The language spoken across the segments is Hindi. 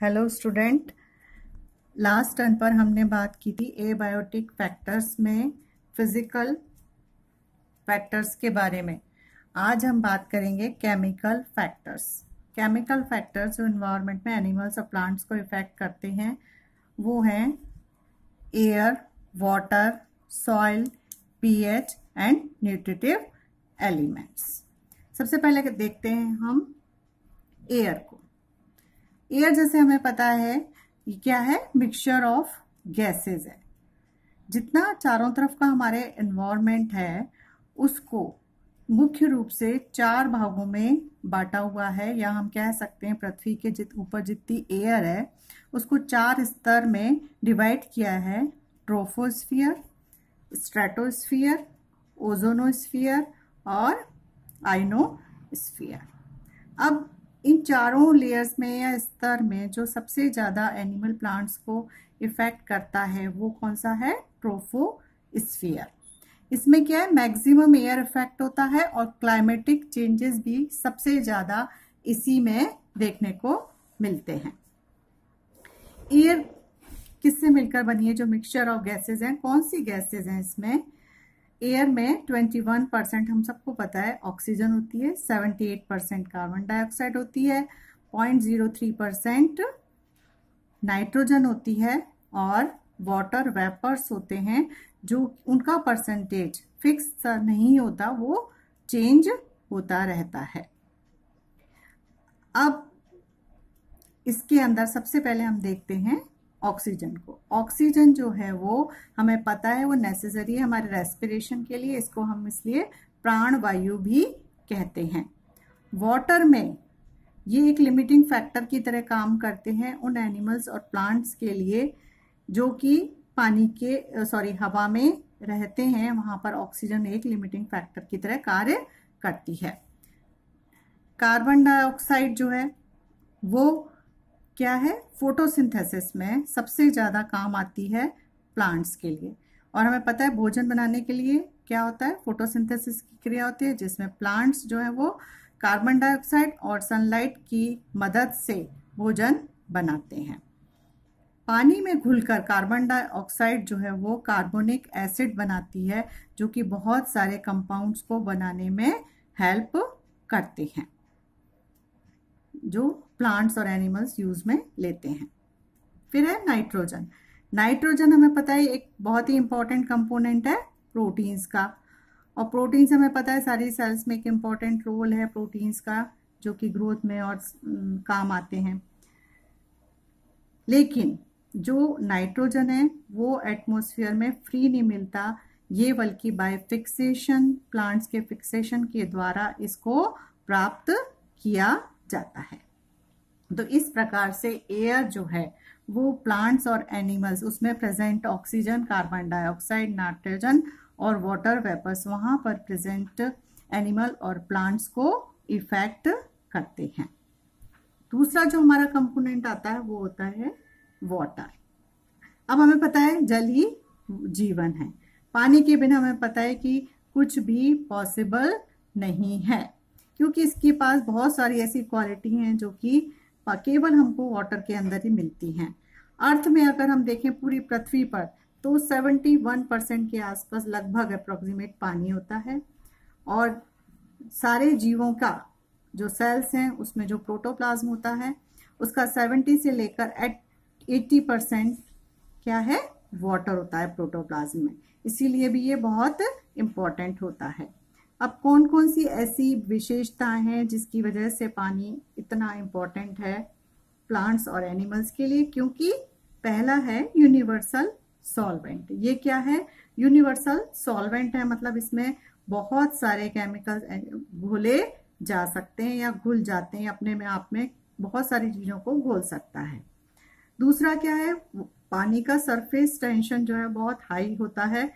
हेलो स्टूडेंट, लास्ट टर्न पर हमने बात की थी एबायोटिक फैक्टर्स में फिजिकल फैक्टर्स के बारे में। आज हम बात करेंगे केमिकल फैक्टर्स। केमिकल फैक्टर्स जो इन्वायरमेंट में एनिमल्स और प्लांट्स को इफेक्ट करते हैं वो हैं air, water, soil, pH and nutritive elements. सबसे पहले देखते हैं हम एयर को। एयर जैसे हमें पता है ये क्या है, मिक्सचर ऑफ गैसेस है। जितना चारों तरफ का हमारे एनवायरनमेंट है उसको मुख्य रूप से 4 भागों में बांटा हुआ है, या हम कह सकते हैं पृथ्वी के ऊपर जितनी एयर है उसको 4 स्तर में डिवाइड किया है। ट्रोपोस्फियर, स्ट्रेटोस्फियर, ओजोनोस्फियर और आइनोस्फियर। अब इन चारों लेयर्स में या स्तर में जो सबसे ज्यादा एनिमल प्लांट्स को इफेक्ट करता है वो कौन सा है, ट्रोपोस्फियर। इसमें क्या है, मैक्सिमम एयर इफेक्ट होता है और क्लाइमेटिक चेंजेस भी सबसे ज्यादा इसी में देखने को मिलते हैं। एयर किससे मिलकर बनी है, जो मिक्सचर ऑफ गैसेज हैं। कौन सी गैसेज हैं इसमें? एयर में 21% हम सबको पता है ऑक्सीजन होती है, 78% कार्बन डाइऑक्साइड होती है, 0.03% नाइट्रोजन होती है और वाटर वेपर्स होते हैं जो उनका परसेंटेज फिक्स नहीं होता, वो चेंज होता रहता है। अब इसके अंदर सबसे पहले हम देखते हैं ऑक्सीजन को। ऑक्सीजन जो है वो हमें पता है वो नेसेसरी है हमारे रेस्पिरेशन के लिए, इसको हम इसलिए प्राण वायु भी कहते हैं। वाटर में ये एक लिमिटिंग फैक्टर की तरह काम करते हैं उन एनिमल्स और प्लांट्स के लिए जो कि पानी के हवा में रहते हैं, वहां पर ऑक्सीजन एक लिमिटिंग फैक्टर की तरह कार्य करती है। कार्बन डाइऑक्साइड जो है वो क्या है, फोटोसिंथेसिस में सबसे ज्यादा काम आती है प्लांट्स के लिए। और हमें पता है भोजन बनाने के लिए क्या होता है, फोटोसिंथेसिस की क्रिया होती है जिसमें प्लांट्स जो है वो कार्बन डाइऑक्साइड और सनलाइट की मदद से भोजन बनाते हैं। पानी में घुलकर कार्बन डाइऑक्साइड जो है वो कार्बोनिक एसिड बनाती है जो कि बहुत सारे कंपाउंड्स को बनाने में हेल्प करते हैं जो प्लांट्स और एनिमल्स यूज में लेते हैं। फिर है नाइट्रोजन। नाइट्रोजन हमें पता है एक बहुत ही इंपॉर्टेंट कंपोनेंट है प्रोटीन्स का, और प्रोटीन्स हमें पता है सारी सेल्स में एक इंपॉर्टेंट रोल है प्रोटीन्स का जो कि ग्रोथ में और काम आते हैं। लेकिन जो नाइट्रोजन है वो एटमॉस्फेयर में फ्री नहीं मिलता, ये बल्कि बाय फिक्सेशन, प्लांट्स के फिक्सेशन के द्वारा इसको प्राप्त किया जाता है। तो इस प्रकार से एयर जो है वो प्लांट्स और एनिमल्स, उसमें present oxygen, carbon dioxide, nitrogen और वाटर वेपर्स वहां पर प्रेजेंट एनिमल और प्लांट्स को इफेक्ट करते हैं। दूसरा जो हमारा कंपोनेंट आता है वो होता है वाटर। अब हमें पता है जल ही जीवन है, पानी के बिना हमें पता है कि कुछ भी पॉसिबल नहीं है, क्योंकि इसके पास बहुत सारी ऐसी क्वालिटी हैं जो कि केवल हमको वाटर के अंदर ही मिलती हैं। अर्थ में अगर हम देखें पूरी पृथ्वी पर तो 71% के आसपास लगभग अप्रोक्सीमेट पानी होता है, और सारे जीवों का जो सेल्स हैं उसमें जो प्रोटोप्लाज्म होता है उसका 70 से लेकर 80% क्या है, वाटर होता है प्रोटोप्लाज्म में। इसीलिए भी ये बहुत इंपॉर्टेंट होता है। अब कौन कौन सी ऐसी विशेषताएं हैं जिसकी वजह से पानी इतना इम्पोर्टेंट है प्लांट्स और एनिमल्स के लिए? क्योंकि पहला है यूनिवर्सल सॉल्वेंट। ये क्या है, यूनिवर्सल सॉल्वेंट है, मतलब इसमें बहुत सारे केमिकल्स घोले जा सकते हैं या घुल जाते हैं, अपने में आप में बहुत सारी चीजों को घोल सकता है। दूसरा क्या है, पानी का सरफेस टेंशन जो है बहुत हाई होता है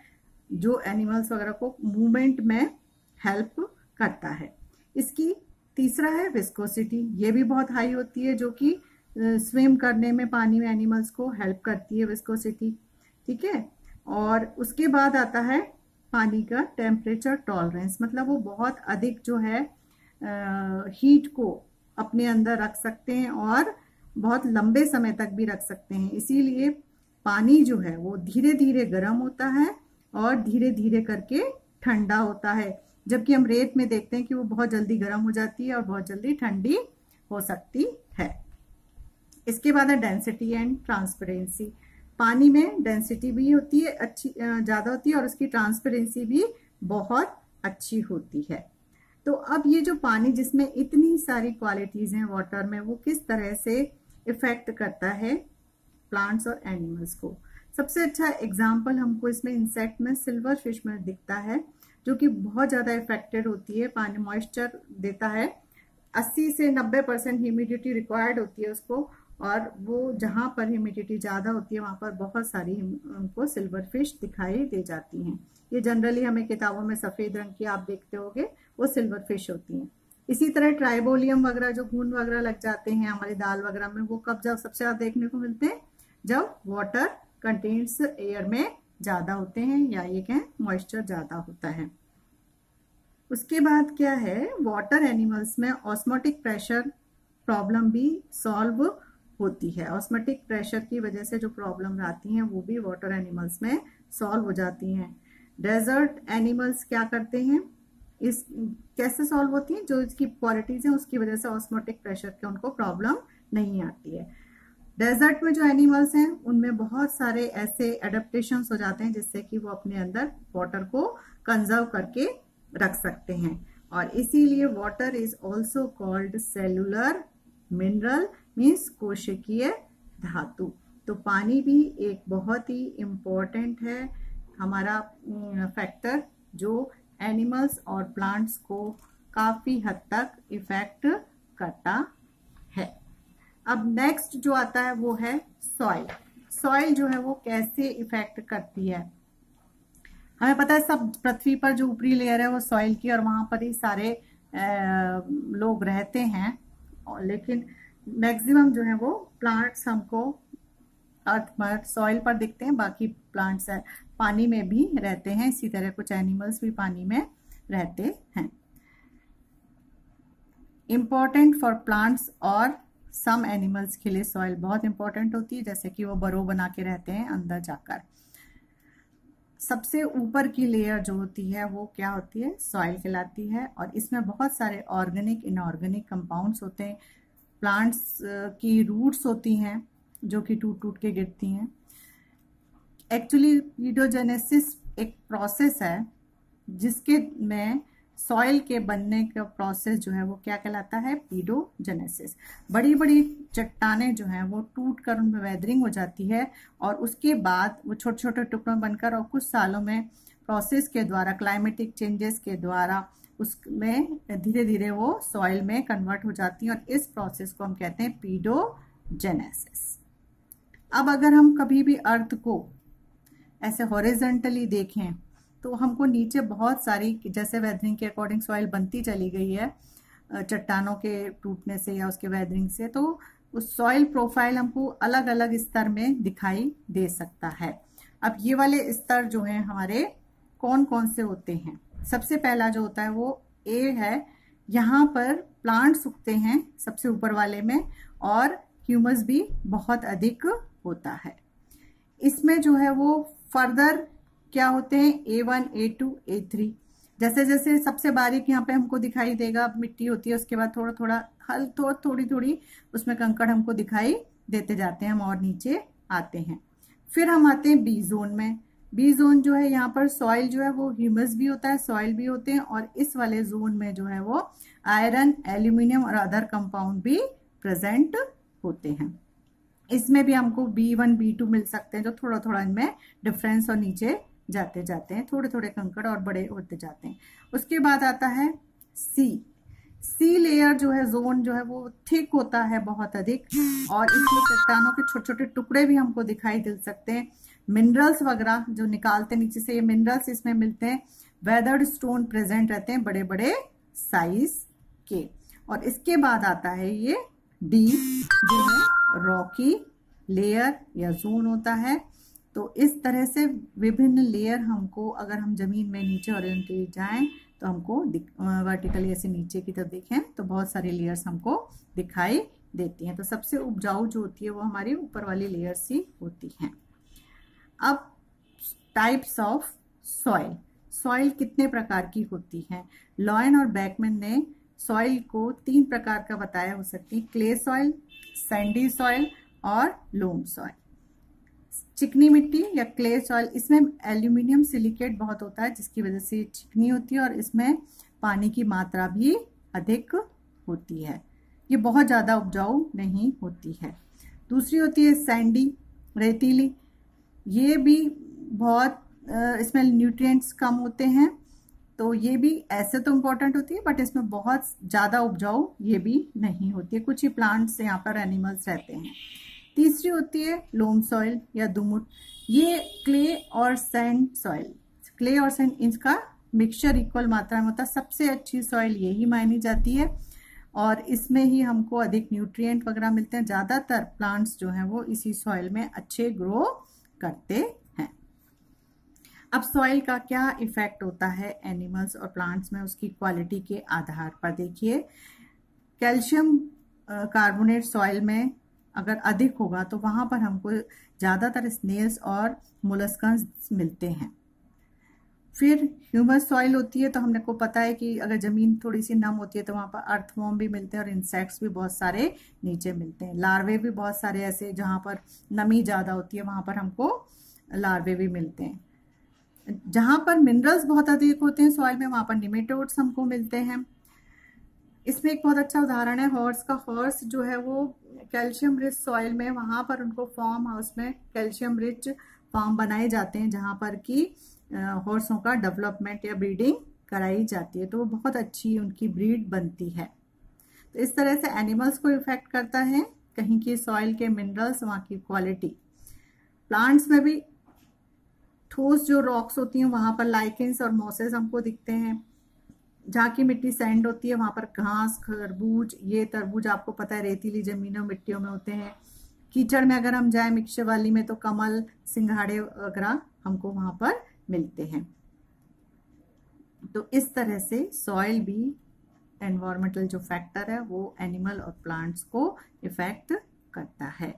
जो एनिमल्स वगैरह को मूवमेंट में हेल्प करता है। इसकी तीसरा है विस्कोसिटी, ये भी बहुत हाई होती है जो कि स्विम करने में पानी में एनिमल्स को हेल्प करती है विस्कोसिटी, ठीक है। और उसके बाद आता है पानी का टेम्परेचर टॉलरेंस, मतलब वो बहुत अधिक जो है हीट को अपने अंदर रख सकते हैं और बहुत लंबे समय तक भी रख सकते हैं। इसीलिए पानी जो है वो धीरे धीरे गर्म होता है और धीरे धीरे करके ठंडा होता है, जबकि हम रेत में देखते हैं कि वो बहुत जल्दी गर्म हो जाती है और बहुत जल्दी ठंडी हो सकती है। इसके बाद है डेंसिटी एंड ट्रांसपेरेंसी। पानी में डेंसिटी भी होती है अच्छी, ज़्यादा होती है, और उसकी ट्रांसपेरेंसी भी बहुत अच्छी होती है। तो अब ये जो पानी जिसमें इतनी सारी क्वालिटीज़ हैं वाटर में, वो किस तरह से इफेक्ट करता है प्लांट्स और एनिमल्स को। सबसे अच्छा एग्जाम्पल हमको इसमें इंसेक्ट में सिल्वर फिश में दिखता है, जो कि बहुत ज़्यादा इफेक्टेड होती है। पानी मॉइस्चर देता है, 80 से 90% ह्यूमिडिटी रिक्वायर्ड होती है उसको, और वो जहाँ पर ह्यूमिडिटी ज़्यादा होती है वहाँ पर बहुत सारी हमको सिल्वर फिश दिखाई दे जाती हैं। ये जनरली हमें किताबों में सफ़ेद रंग की आप देखते होंगे, वो सिल्वर फिश होती हैं। इसी तरह ट्राइबोलियम वगैरह जो घुन वगैरह लग जाते हैं हमारी दाल वगैरह में, वो कब जब सबसे ज़्यादा देखने को मिलते हैं, जब वाटर कंटेंट्स एयर में ज़्यादा होते हैं, या ये कहें मॉइस्चर ज़्यादा होता है। उसके बाद क्या है, वाटर एनिमल्स में ऑस्मोटिक प्रेशर प्रॉब्लम भी सॉल्व होती है। ऑस्मोटिक प्रेशर की वजह से जो प्रॉब्लम आती हैं वो भी वाटर एनिमल्स में सॉल्व हो जाती हैं। डेजर्ट एनिमल्स क्या करते हैं, इस कैसे सॉल्व होती हैं, जो इसकी क्वालिटीज हैं उसकी वजह से ऑस्मोटिक प्रेशर के उनको प्रॉब्लम नहीं आती है। डेजर्ट में जो एनिमल्स हैं उनमें बहुत सारे ऐसे एडेप्टेशंस हो जाते हैं जिससे कि वो अपने अंदर वाटर को कंजर्व करके रख सकते हैं, और इसीलिए water is also called cellular mineral, means कोशिकीय धातु। तो पानी भी एक बहुत ही इम्पोर्टेंट है हमारा फैक्टर, जो एनिमल्स और प्लांट्स को काफ़ी हद तक इफेक्ट करता है। अब नेक्स्ट जो आता है वो है सॉइल। सॉइल जो है वो कैसे इफेक्ट करती है, हमें पता है सब पृथ्वी पर जो ऊपरी लेयर है वो सॉइल की, और वहाँ पर ही सारे लोग रहते हैं, लेकिन मैक्सिमम जो है वो प्लांट्स हमको अर्थ पर सॉइल पर दिखते हैं, बाकी प्लांट्स पानी में भी रहते हैं। इसी तरह कुछ एनिमल्स भी पानी में रहते हैं। इम्पोर्टेंट फॉर प्लांट्स और सम एनिमल्स के लिए सॉइल बहुत इंपॉर्टेंट होती है, जैसे कि वो बरो बना के रहते हैं अंदर जाकर। सबसे ऊपर की लेयर जो होती है वो क्या होती है, सॉइल कहलाती है, और इसमें बहुत सारे ऑर्गेनिक इनऑर्गेनिक कंपाउंड्स होते हैं। प्लांट्स की रूट्स होती हैं जो कि टूट टूट के गिरती हैं। एक्चुअली पीडोजेनेसिस एक प्रोसेस है जिसके में सॉइल के बनने का प्रोसेस जो है वो क्या कहलाता है, पीडोजेनेसिस। बड़ी बड़ी चट्टानें जो हैं वो टूट कर उनमें वेदरिंग हो जाती है, और उसके बाद वो छोटे छोटे टुकड़ों बनकर और कुछ सालों में प्रोसेस के द्वारा, क्लाइमेटिक चेंजेस के द्वारा उसमें धीरे धीरे वो सॉइल में कन्वर्ट हो जाती हैं, और इस प्रोसेस को हम कहते हैं पीडोजेनेसिस। अब अगर हम कभी भी अर्थ को ऐसे हॉरिजॉन्टली देखें तो हमको नीचे बहुत सारी, जैसे वेदरिंग के अकॉर्डिंग सॉइल बनती चली गई है चट्टानों के टूटने से या उसके वेदरिंग से, तो उस सॉइल प्रोफाइल हमको अलग अलग स्तर में दिखाई दे सकता है। अब ये वाले स्तर जो हैं हमारे कौन कौन से होते हैं, सबसे पहला जो होता है वो ए है, यहाँ पर प्लांट्स उगते हैं सबसे ऊपर वाले में, और ह्यूमस भी बहुत अधिक होता है। इसमें जो है वो फर्दर क्या होते हैं, A1, A2, A3। जैसे जैसे सबसे बारीक यहाँ पे हमको दिखाई देगा मिट्टी होती है, उसके बाद थोड़ा थोड़ा थोड़ी थोड़ी उसमें कंकड़ हमको दिखाई देते जाते हैं, हम और नीचे आते हैं। फिर हम आते हैं बी जोन में। बी जोन जो है यहाँ पर सॉइल जो है वो ह्यूमस भी होता है, सॉइल भी होते हैं, और इस वाले जोन में जो है वो आयरन, एल्यूमिनियम और अदर कंपाउंड भी प्रेजेंट होते हैं। इसमें भी हमको B1, B2 मिल सकते हैं, जो थोड़ा थोड़ा इनमें डिफरेंस और नीचे जाते जाते हैं, थोड़े थोड़े कंकड़ और बड़े होते जाते हैं। उसके बाद आता है सी लेयर जो है, जोन जो है वो थिक होता है बहुत अधिक, और इसमें चट्टानों के छोटे छोटे टुकड़े भी हमको दिखाई दे सकते हैं। मिनरल्स वगैरह जो निकालते नीचे से, ये मिनरल्स इसमें मिलते हैं। वेदर्ड स्टोन प्रेजेंट रहते हैं बड़े बड़े साइज के। और इसके बाद आता है ये डी, जो है रॉकी लेयर या जोन होता है। तो इस तरह से विभिन्न लेयर हमको, अगर हम जमीन में नीचे हॉरिजॉन्टली जाएं तो हमको वर्टिकली ऐसे नीचे की तरफ देखें तो बहुत सारे लेयर्स हमको दिखाई देती हैं। तो सबसे उपजाऊ जो होती है वो हमारी ऊपर वाली लेयर्स ही होती हैं। अब टाइप्स ऑफ सॉइल, सॉइल कितने प्रकार की होती हैं? लॉयन और बैकमैन ने सॉइल को 3 प्रकार का बताया हो सकती है, क्ले सॉइल, सैंडी सॉइल और लोम सॉइल। चिकनी मिट्टी या क्ले सॉइल, इसमें एल्यूमिनियम सिलिकेट बहुत होता है जिसकी वजह से चिकनी होती है और इसमें पानी की मात्रा भी अधिक होती है, ये बहुत ज़्यादा उपजाऊ नहीं होती है। दूसरी होती है सैंडी, रेतीली, ये भी बहुत इसमें न्यूट्रिएंट्स कम होते हैं, तो ये भी ऐसे तो इम्पोर्टेंट होती है बट इसमें बहुत ज़्यादा उपजाऊ ये भी नहीं होती है, कुछ ही प्लांट्स यहाँ पर एनिमल्स रहते हैं। तीसरी होती है लोम सॉइल या दुमुट, ये क्ले और सैंड सॉइल, क्ले और सैंड इसका मिक्सचर इक्वल मात्रा में होता है। सबसे अच्छी सॉइल यही मानी जाती है और इसमें ही हमको अधिक न्यूट्रिएंट वगैरह मिलते हैं। ज़्यादातर प्लांट्स जो हैं वो इसी सॉइल में अच्छे ग्रो करते हैं। अब सॉइल का क्या इफेक्ट होता है एनिमल्स और प्लांट्स में उसकी क्वालिटी के आधार पर? देखिए, कैल्शियम कार्बोनेट सॉइल में अगर अधिक होगा तो वहाँ पर हमको ज़्यादातर स्नेल्स और मोलस्कस मिलते हैं। फिर ह्यूमस सॉइल होती है तो हमने को पता है कि अगर ज़मीन थोड़ी सी नम होती है तो वहाँ पर अर्थवॉर्म भी मिलते हैं और इंसेक्ट्स भी बहुत सारे नीचे मिलते हैं। लार्वे भी बहुत सारे ऐसे जहाँ पर नमी ज़्यादा होती है वहाँ पर हमको लार्वे भी मिलते हैं। जहाँ पर मिनरल्स बहुत अधिक होते हैं सॉइल में वहाँ पर निमेटोड्स हमको मिलते हैं। इसमें एक बहुत अच्छा उदाहरण है हॉर्स का। हॉर्स जो है वो कैल्शियम रिच सॉइल में, वहाँ पर उनको फार्म हाउस में कैल्शियम रिच फार्म बनाए जाते हैं जहाँ पर कि हॉर्सों का डेवलपमेंट या ब्रीडिंग कराई जाती है, तो वो बहुत अच्छी उनकी ब्रीड बनती है। तो इस तरह से एनिमल्स को इफेक्ट करता है कहीं की सॉइल के मिनरल्स, वहाँ की क्वालिटी। प्लांट्स में भी ठोस जो रॉक्स होती हैं वहाँ पर लाइकेंस और मॉसेस हमको दिखते हैं। जहाँ की मिट्टी सैंड होती है वहाँ पर घास, खरबूज, ये तरबूज आपको पता है रेतीली जमीनों मिट्टियों में होते हैं। कीचड़ में अगर हम जाए मिक्सचर वाली में तो कमल, सिंघाड़े वगैरह हमको वहाँ पर मिलते हैं। तो इस तरह से सॉइल भी एनवायरमेंटल जो फैक्टर है वो एनिमल और प्लांट्स को इफेक्ट करता है।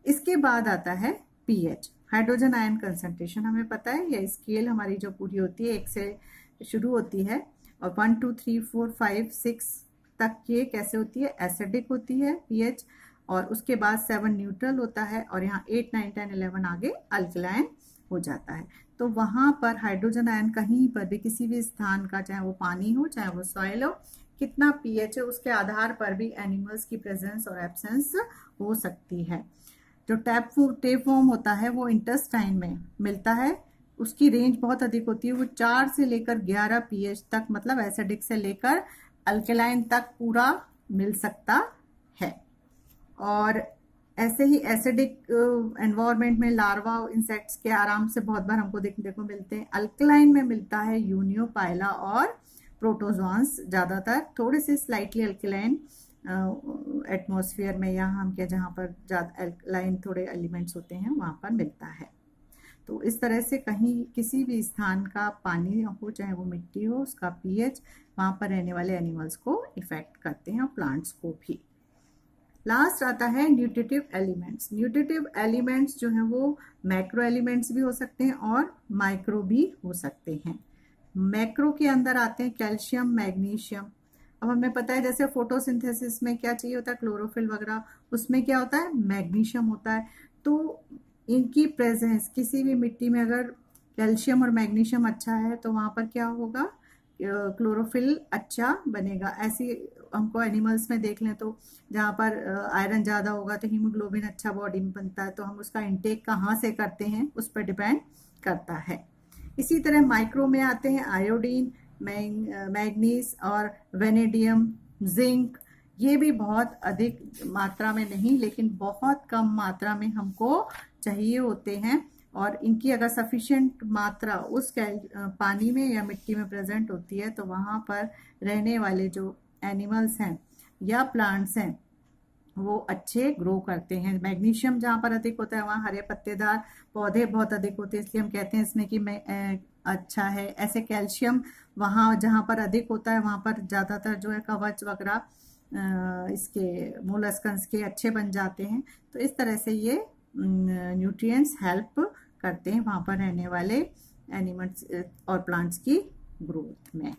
इसके बाद आता है पीएच, हाइड्रोजन आयन कंसंट्रेशन। हमें पता है यह स्केल हमारी जो पूरी होती है 1 से शुरू होती है और 1 2 3 4 5 6 तक ये कैसे होती है, एसिडिक होती है पीएच, और उसके बाद 7 न्यूट्रल होता है और यहाँ 8 9 10 11 आगे अल्कलाइन हो जाता है। तो वहाँ पर हाइड्रोजन आयन कहीं पर भी किसी भी स्थान का, चाहे वो पानी हो चाहे वो सॉइल हो, कितना पीएच है उसके आधार पर भी एनिमल्स की प्रेजेंस और एब्सेंस हो सकती है। जो टेपवर्म होता है वो इंटेस्टाइन में मिलता है, उसकी रेंज बहुत अधिक होती है, वो 4 से लेकर 11 पीएच तक, मतलब एसिडिक से लेकर अल्कलाइन तक पूरा मिल सकता है। और ऐसे ही एसिडिक एनवायरनमेंट में लार्वा इंसेक्ट्स के आराम से बहुत बार हमको देखने को मिलते हैं। अल्कलाइन में मिलता है यूनियोपाइला और प्रोटोजोन्स, ज़्यादातर थोड़े से स्लाइटली अल्कलाइन एटमॉस्फेयर में, या हम क्या जहाँ पर ज़्यादा अल्कलाइन थोड़े एलिमेंट्स होते हैं वहाँ पर मिलता है। तो इस तरह से कहीं किसी भी स्थान का पानी हो चाहे वो मिट्टी हो, उसका पीएच वहाँ पर रहने वाले एनिमल्स को इफेक्ट करते हैं और प्लांट्स को भी। लास्ट आता है न्यूट्रिटिव एलिमेंट्स। न्यूट्रिटिव एलिमेंट्स जो हैं वो मैक्रो एलिमेंट्स भी हो सकते हैं और माइक्रो भी हो सकते हैं। मैक्रो के अंदर आते हैं कैल्शियम, मैग्नीशियम। अब हमें पता है जैसे फोटोसिंथेसिस में क्या चाहिए होता है, क्लोरोफिल वगैरह, उसमें क्या होता है, मैग्नीशियम होता है। तो इनकी प्रेजेंस किसी भी मिट्टी में अगर कैल्शियम और मैग्नीशियम अच्छा है तो वहाँ पर क्या होगा, क्लोरोफिल अच्छा बनेगा। ऐसी हमको एनिमल्स में देख लें तो जहाँ पर आयरन ज़्यादा होगा तो हीमोग्लोबिन अच्छा बॉडी में बनता है, तो हम उसका इंटेक कहाँ से करते हैं उस पर डिपेंड करता है। इसी तरह माइक्रो में आते हैं आयोडीन, मैग्नीज और वेनेडियम, जिंक। ये भी बहुत अधिक मात्रा में नहीं लेकिन बहुत कम मात्रा में हमको चाहिए होते हैं, और इनकी अगर सफिशिएंट मात्रा उस पानी में या मिट्टी में प्रेजेंट होती है तो वहाँ पर रहने वाले जो एनिमल्स हैं या प्लांट्स हैं वो अच्छे ग्रो करते हैं। मैग्नीशियम जहाँ पर अधिक होता है वहाँ हरे पत्तेदार पौधे बहुत अधिक होते हैं, इसलिए हम कहते हैं इसमें कि अच्छा है। ऐसे कैल्शियम वहाँ जहाँ पर अधिक होता है वहाँ पर ज़्यादातर जो है कवच वगैरह इसके मोलस्कन्स के अच्छे बन जाते हैं। तो इस तरह से ये न्यूट्रिएंट्स हेल्प करते हैं वहाँ पर रहने वाले एनिमल्स और प्लांट्स की ग्रोथ में।